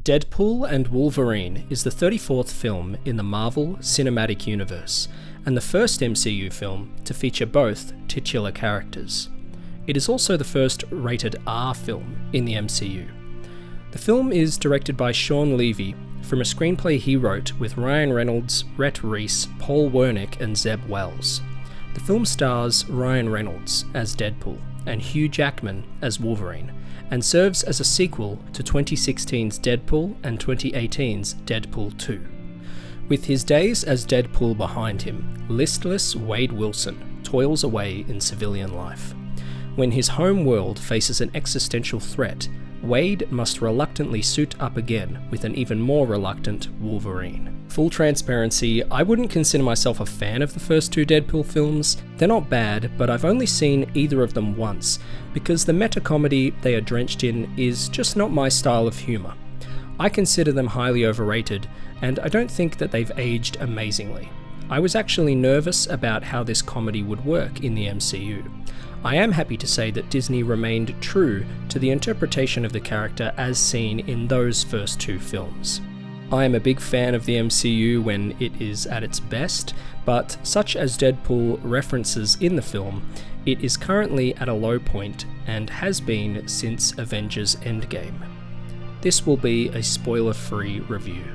Deadpool and Wolverine is the 34th film in the Marvel Cinematic Universe, and the first MCU film to feature both titular characters. It is also the first rated R film in the MCU. The film is directed by Shawn Levy from a screenplay he wrote with Ryan Reynolds, Rhett Reese, Paul Wernick and Zeb Wells. The film stars Ryan Reynolds as Deadpool and Hugh Jackman as Wolverine, and serves as a sequel to 2016's Deadpool and 2018's Deadpool 2. With his days as Deadpool behind him, listless Wade Wilson toils away in civilian life. When his home world faces an existential threat, Wade must reluctantly suit up again with an even more reluctant Wolverine. Full transparency, I wouldn't consider myself a fan of the first two Deadpool films. They're not bad, but I've only seen either of them once, because the meta-comedy they are drenched in is just not my style of humour. I consider them highly overrated, and I don't think that they've aged amazingly. I was actually nervous about how this comedy would work in the MCU. I am happy to say that Disney remained true to the interpretation of the character as seen in those first two films. I am a big fan of the MCU when it is at its best, but such as Deadpool references in the film, it is currently at a low point and has been since Avengers Endgame. This will be a spoiler-free review.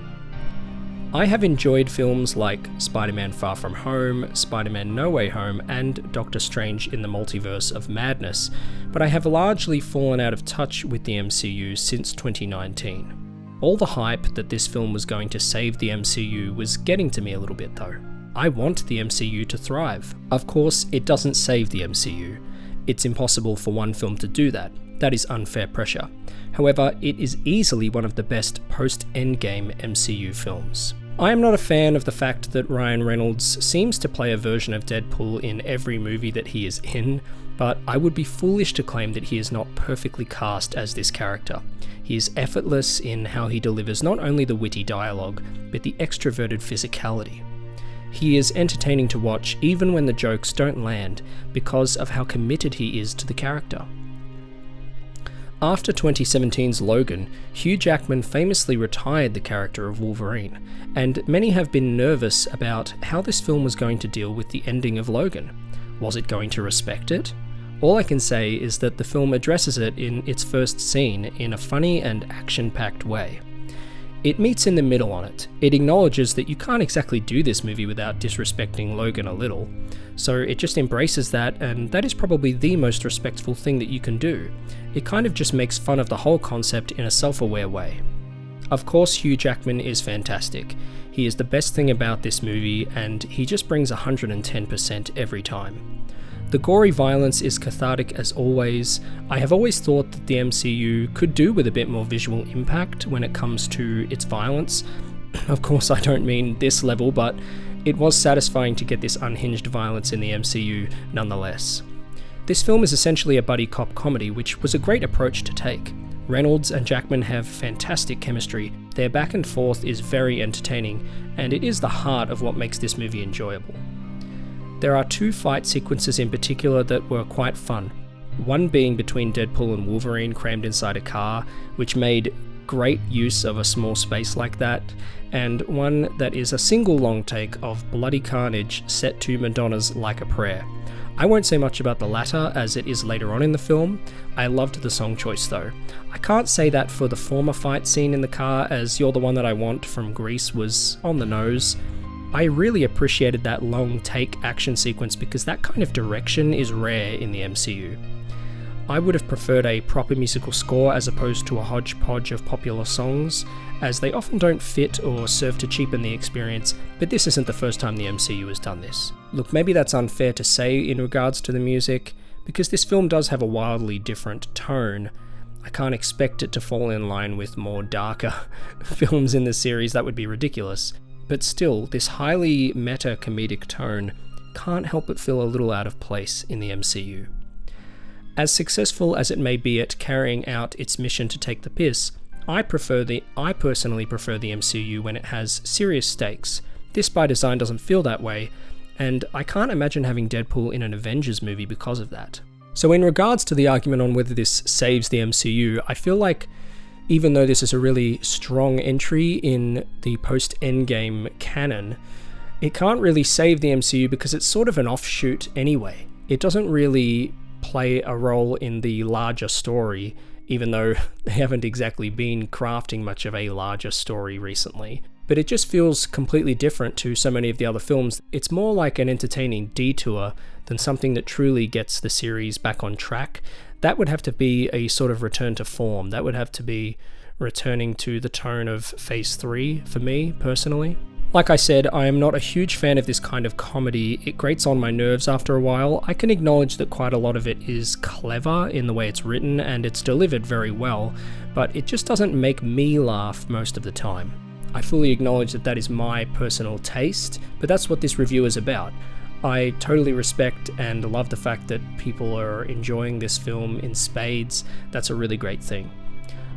I have enjoyed films like Spider-Man Far From Home, Spider-Man No Way Home, and Doctor Strange in the Multiverse of Madness, but I have largely fallen out of touch with the MCU since 2019. All the hype that this film was going to save the MCU was getting to me a little bit though. I want the MCU to thrive. Of course, it doesn't save the MCU. It's impossible for one film to do that. That is unfair pressure. However, it is easily one of the best post-Endgame MCU films. I am not a fan of the fact that Ryan Reynolds seems to play a version of Deadpool in every movie that he is in, but I would be foolish to claim that he is not perfectly cast as this character. He is effortless in how he delivers not only the witty dialogue, but the extroverted physicality. He is entertaining to watch even when the jokes don't land because of how committed he is to the character. After 2017's Logan, Hugh Jackman famously retired the character of Wolverine, and many have been nervous about how this film was going to deal with the ending of Logan. Was it going to respect it? All I can say is that the film addresses it in its first scene in a funny and action-packed way. It meets in the middle on it. It acknowledges that you can't exactly do this movie without disrespecting Logan a little, so it just embraces that, and that is probably the most respectful thing that you can do. It kind of just makes fun of the whole concept in a self-aware way. Of course, Hugh Jackman is fantastic. He is the best thing about this movie, and he just brings 110% every time. The gory violence is cathartic as always. I have always thought that the MCU could do with a bit more visual impact when it comes to its violence. Of course, I don't mean this level, but it was satisfying to get this unhinged violence in the MCU nonetheless. This film is essentially a buddy cop comedy, which was a great approach to take. Reynolds and Jackman have fantastic chemistry, their back and forth is very entertaining, and it is the heart of what makes this movie enjoyable. There are two fight sequences in particular that were quite fun, one being between Deadpool and Wolverine crammed inside a car, which made great use of a small space like that, and one that is a single long take of bloody carnage set to Madonna's Like a Prayer. I won't say much about the latter as it is later on in the film. I loved the song choice though. I can't say that for the former fight scene in the car, as You're the One That I Want from Grease was on the nose. I really appreciated that long take action sequence because that kind of direction is rare in the MCU. I would have preferred a proper musical score as opposed to a hodgepodge of popular songs, as they often don't fit or serve to cheapen the experience, but this isn't the first time the MCU has done this. Look, maybe that's unfair to say in regards to the music, because this film does have a wildly different tone. I can't expect it to fall in line with more darker films in the series, that would be ridiculous. But still, this highly meta-comedic tone can't help but feel a little out of place in the MCU. As successful as it may be at carrying out its mission to take the piss, I personally prefer the MCU when it has serious stakes. This by design doesn't feel that way, and I can't imagine having Deadpool in an Avengers movie because of that. So in regards to the argument on whether this saves the MCU, I feel like Even though this is a really strong entry in the post-Endgame canon, it can't really save the MCU because it's sort of an offshoot anyway. It doesn't really play a role in the larger story, even though they haven't exactly been crafting much of a larger story recently. But it just feels completely different to so many of the other films. It's more like an entertaining detour than something that truly gets the series back on track. That would have to be a sort of return to form. That would have to be returning to the tone of Phase 3 for me, personally. Like I said, I am not a huge fan of this kind of comedy. It grates on my nerves after a while. I can acknowledge that quite a lot of it is clever in the way it's written and it's delivered very well, but it just doesn't make me laugh most of the time. I fully acknowledge that that is my personal taste, but that's what this review is about. I totally respect and love the fact that people are enjoying this film in spades. That's a really great thing.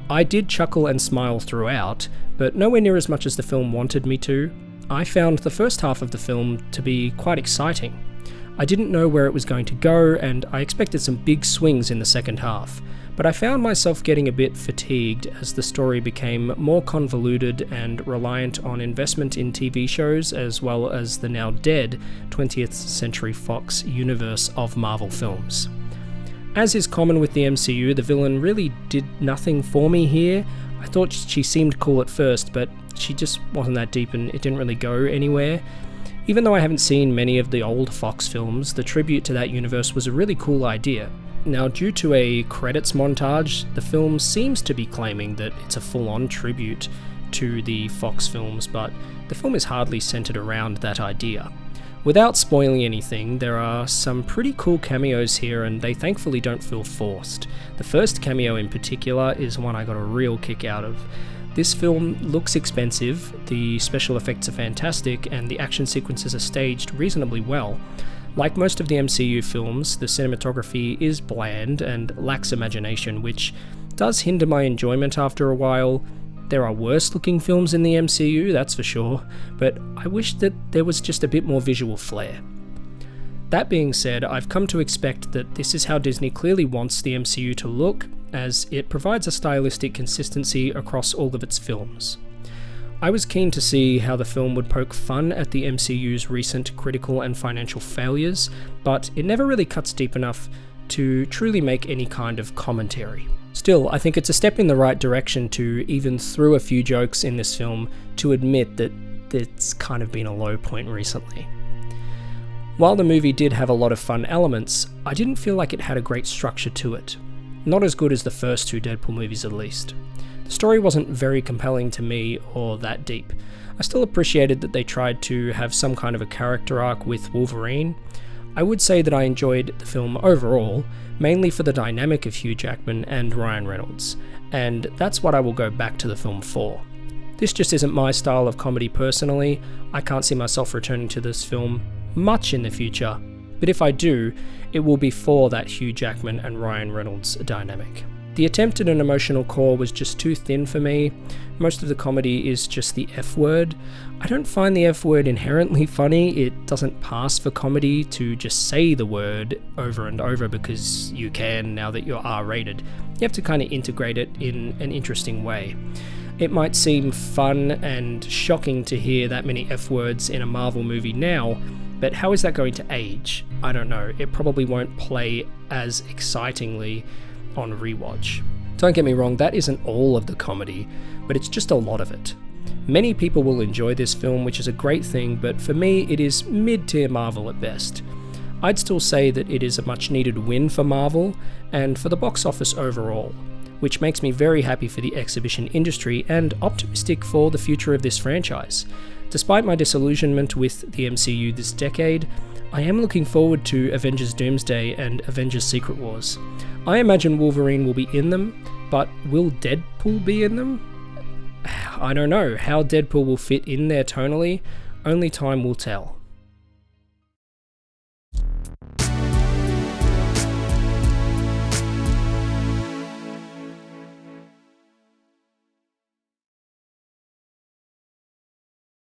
I did chuckle and smile throughout, but nowhere near as much as the film wanted me to. I found the first half of the film to be quite exciting. I didn't know where it was going to go, and I expected some big swings in the second half, but I found myself getting a bit fatigued as the story became more convoluted and reliant on investment in TV shows as well as the now dead 20th Century Fox universe of Marvel films. As is common with the MCU, the villain really did nothing for me here. I thought she seemed cool at first, but she just wasn't that deep and it didn't really go anywhere. Even though I haven't seen many of the old Fox films, the tribute to that universe was a really cool idea. Now, due to a credits montage, the film seems to be claiming that it's a full-on tribute to the Fox films, but the film is hardly centered around that idea. Without spoiling anything, there are some pretty cool cameos here and they thankfully don't feel forced. The first cameo in particular is one I got a real kick out of. This film looks expensive, the special effects are fantastic, and the action sequences are staged reasonably well. Like most of the MCU films, the cinematography is bland and lacks imagination, which does hinder my enjoyment after a while. There are worse looking films in the MCU, that's for sure, but I wish that there was just a bit more visual flair. That being said, I've come to expect that this is how Disney clearly wants the MCU to look, as it provides a stylistic consistency across all of its films. I was keen to see how the film would poke fun at the MCU's recent critical and financial failures, but it never really cuts deep enough to truly make any kind of commentary. Still, I think it's a step in the right direction to, even through a few jokes in this film, to admit that it's kind of been a low point recently. While the movie did have a lot of fun elements, I didn't feel like it had a great structure to it. Not as good as the first two Deadpool movies at least. The story wasn't very compelling to me or that deep. I still appreciated that they tried to have some kind of a character arc with Wolverine. I would say that I enjoyed the film overall, mainly for the dynamic of Hugh Jackman and Ryan Reynolds, and that's what I will go back to the film for. This just isn't my style of comedy personally. I can't see myself returning to this film much in the future, but if I do, it will be for that Hugh Jackman and Ryan Reynolds dynamic. The attempt at an emotional core was just too thin for me. Most of the comedy is just the F word. I don't find the F word inherently funny. It doesn't pass for comedy to just say the word over and over because you can now that you're R-rated. You have to kind of integrate it in an interesting way. It might seem fun and shocking to hear that many F words in a Marvel movie now, but how is that going to age? I don't know. It probably won't play as excitingly on rewatch. Don't get me wrong, that isn't all of the comedy, but it's just a lot of it. Many people will enjoy this film, which is a great thing, but for me it is mid-tier Marvel at best. I'd still say that it is a much needed win for Marvel, and for the box office overall, which makes me very happy for the exhibition industry and optimistic for the future of this franchise. Despite my disillusionment with the MCU this decade, I am looking forward to Avengers Doomsday and Avengers Secret Wars. I imagine Wolverine will be in them, but will Deadpool be in them? I don't know. How Deadpool will fit in there tonally, only time will tell.